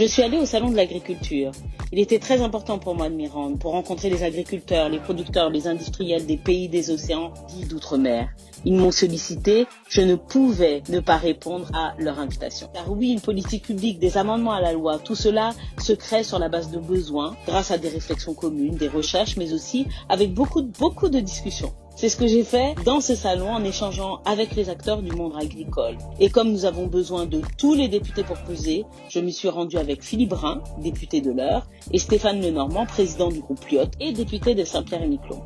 Je suis allée au salon de l'agriculture. Il était très important pour moi de m'y rendre, pour rencontrer les agriculteurs, les producteurs, les industriels des pays des océans dits d'outre-mer. Ils m'ont sollicité, je ne pouvais ne pas répondre à leur invitation. Car oui, une politique publique, des amendements à la loi, tout cela se crée sur la base de besoins, grâce à des réflexions communes, des recherches, mais aussi avec beaucoup de discussions. C'est ce que j'ai fait dans ce salon en échangeant avec les acteurs du monde agricole. Et comme nous avons besoin de tous les députés pour peser, je m'y suis rendue avec Philippe Brun, député de l'Eure, et Stéphane Lenormand, président du groupe Lyotte et député de Saint-Pierre-et-Miquelon.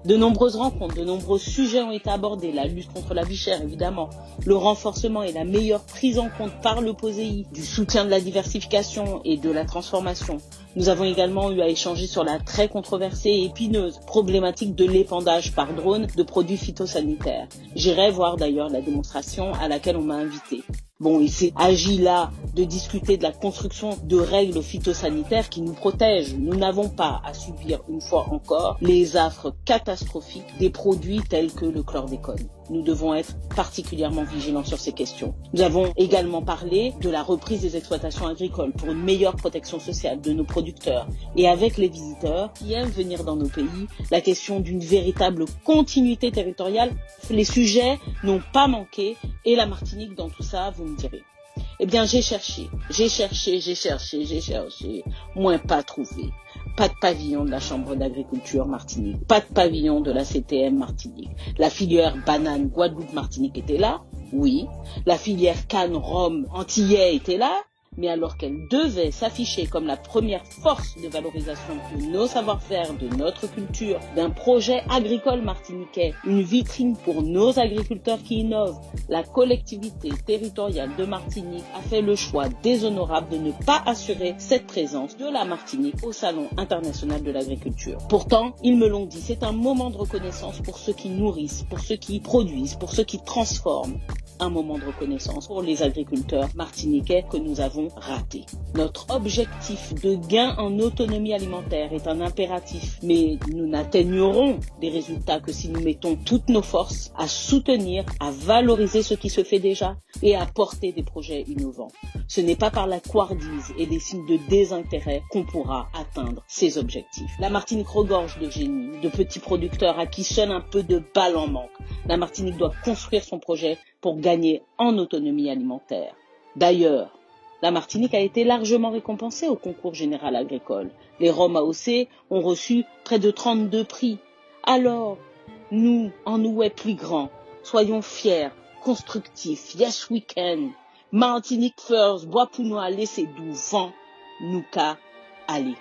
De nombreuses rencontres, de nombreux sujets ont été abordés, la lutte contre la vie chère évidemment, le renforcement et la meilleure prise en compte par le POSEI du soutien de la diversification et de la transformation. Nous avons également eu à échanger sur la très controversée et épineuse problématique de l'épandage par drone de produits phytosanitaires. J'irai voir d'ailleurs la démonstration à laquelle on m'a invité. Bon, il s'est agi là de discuter de la construction de règles phytosanitaires qui nous protègent. Nous n'avons pas à subir une fois encore les affres catastrophiques des produits tels que le chlordécone. Nous devons être particulièrement vigilants sur ces questions. Nous avons également parlé de la reprise des exploitations agricoles pour une meilleure protection sociale de nos producteurs. Et avec les visiteurs qui aiment venir dans nos pays, la question d'une véritable continuité territoriale, les sujets n'ont pas manqué. Et la Martinique dans tout ça, vous me direz. Eh bien, j'ai cherché, moins pas trouvé. Pas de pavillon de la Chambre d'agriculture Martinique, pas de pavillon de la CTM Martinique. La filière banane Guadeloupe-Martinique était là, oui. La filière canne Rhum Antillais était là, mais alors qu'elle devait s'afficher comme la première force de valorisation de nos savoir-faire, de notre culture, d'un projet agricole martiniquais, une vitrine pour nos agriculteurs qui innovent, la collectivité territoriale de Martinique a fait le choix déshonorable de ne pas assurer cette présence de la Martinique au Salon international de l'agriculture. Pourtant, ils me l'ont dit, c'est un moment de reconnaissance pour ceux qui nourrissent, pour ceux qui produisent, pour ceux qui transforment. Un moment de reconnaissance pour les agriculteurs martiniquais que nous avons raté. Notre objectif de gain en autonomie alimentaire est un impératif, mais nous n'atteignerons des résultats que si nous mettons toutes nos forces à soutenir, à valoriser ce qui se fait déjà et à porter des projets innovants. Ce n'est pas par la couardise et des signes de désintérêt qu'on pourra atteindre ces objectifs. La Martinique regorge de génies, de petits producteurs à qui seul un peu de balle en manque. La Martinique doit construire son projet pour gagner en autonomie alimentaire. D'ailleurs, la Martinique a été largement récompensée au concours général agricole. Les Roms AOC ont reçu près de 32 prix. Alors, nous, en Ouai plus grand, soyons fiers, constructifs, yes we can. Martinique first, bois pour nous aller, c'est d'où vent, nous qu'à aller.